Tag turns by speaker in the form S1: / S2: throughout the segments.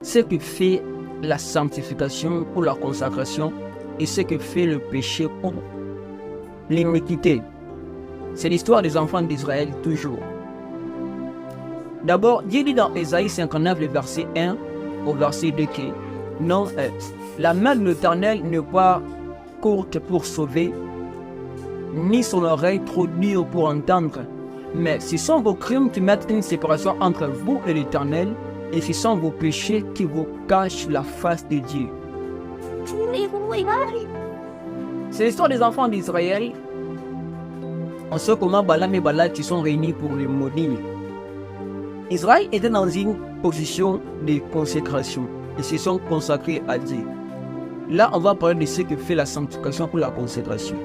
S1: ce que fait la sanctification ou la consacration et ce que fait le péché ou l'iniquité. C'est l'histoire des enfants d'Israël toujours. D'abord, Dieu dit dans Ésaïe 59, le verset 1 au verset 2 que non, la main de l'Éternel n'est pas courte pour sauver, ni son oreille trop dure pour entendre. Mais ce sont vos crimes qui mettent une séparation entre vous et l'Éternel, et ce sont vos péchés qui vous cachent la face de Dieu. C'est l'histoire des enfants d'Israël. On sait comment Balaam et Balak qui sont réunis pour les maudire. Israël était dans une position de consécration. Ils se sont consacrés à Dieu. Là, on va parler de ce que fait la sanctification pour la consécration.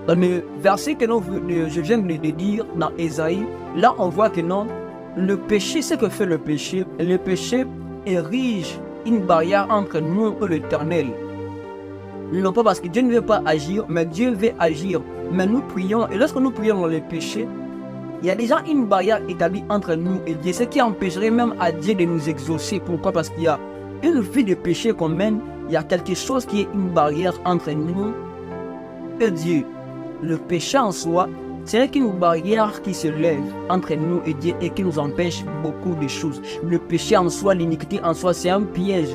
S1: Dans le verset que je viens de dire dans Ésaïe, là, on voit que non, le péché, ce que fait le péché érige une barrière entre nous et l'Éternel. Non pas parce que Dieu ne veut pas agir, mais Dieu veut agir. Mais nous prions, et lorsque nous prions dans le péché, il y a déjà une barrière établie entre nous et Dieu, ce qui empêcherait même à Dieu de nous exaucer. Pourquoi? Parce qu'il y a une vie de péché qu'on mène, il y a quelque chose qui est une barrière entre nous et Dieu. Le péché en soi, c'est une barrière qui se lève entre nous et Dieu et qui nous empêche beaucoup de choses. Le péché en soi, l'iniquité en soi, c'est un piège.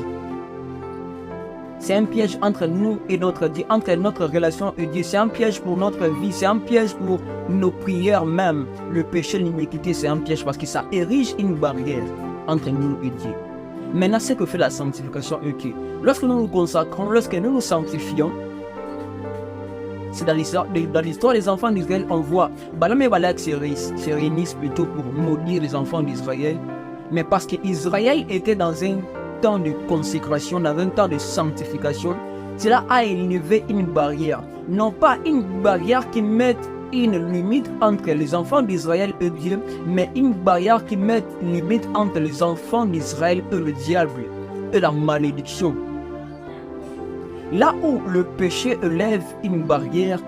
S1: C'est un piège entre nous et notre Dieu, entre notre relation et Dieu. C'est un piège pour notre vie, c'est un piège pour nos prières même. Le péché, l'iniquité, c'est un piège parce que ça érige une barrière entre nous et Dieu. Maintenant, ce que fait la sanctification, ok. Lorsque nous nous consacrons, lorsque nous nous sanctifions, c'est dans l'histoire des enfants d'Israël, on voit Balaam et Balak se réunissent plutôt pour maudire les enfants d'Israël. Mais parce qu'Israël était dans un temps de consécration, dans un temps de sanctification, cela a élevé une barrière. Non pas une barrière qui mette une limite entre les enfants d'Israël et Dieu, mais une barrière qui mette une limite entre les enfants d'Israël et le diable et la malédiction. Là où le péché élève une barrière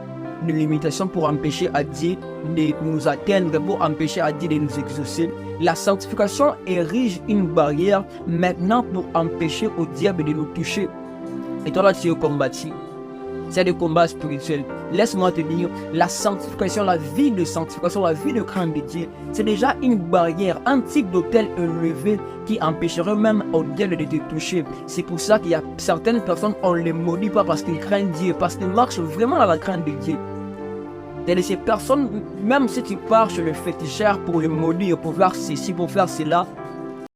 S1: de limitation pour empêcher à Dieu de nous atteindre, pour empêcher à Dieu de nous exaucer, la sanctification érige une barrière maintenant pour empêcher au diable de nous toucher. Et toi là tu es combattu. C'est des combats spirituels. Laisse-moi te dire, la sanctification, la vie de sanctification, la vie de crainte de Dieu, c'est déjà une barrière, un type d'autel élevé qui empêcherait même au diable de te toucher. C'est pour ça qu'il y a certaines personnes, on ne les maudit pas parce qu'ils craignent Dieu, parce qu'ils marchent vraiment dans la crainte de Dieu. Et ces personnes, même si tu pars chez le féticheur pour le maudire, pour faire ceci, pour faire cela,